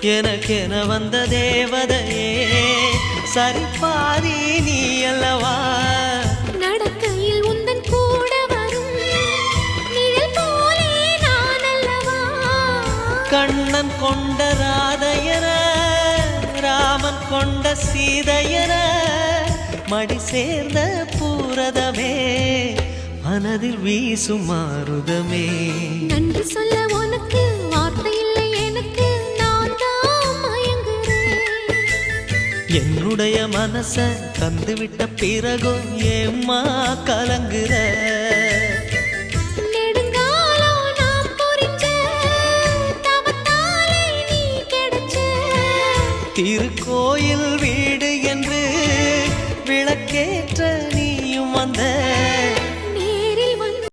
எனக்கென வந்த தேவதையே சரிபாதி நீ அல்லவா நடக்கையில் உந்தன் கூட வரும் நிழல் போலே நான் அல்லவா கண்ணன் கொண்ட ராதையர ராமன் கொண்ட சீதையர மடி சேர்ந்த பூரதமே மனதில் வீசும் மாருதமே நன்றி சொல்ல உனக்கு வார்த்தை இல்லை எனக்கு நான் தான் மயங்குறேன் என்னுடைய மனச தந்துவிட்ட பிறகும் ஏம்மா கலங்குற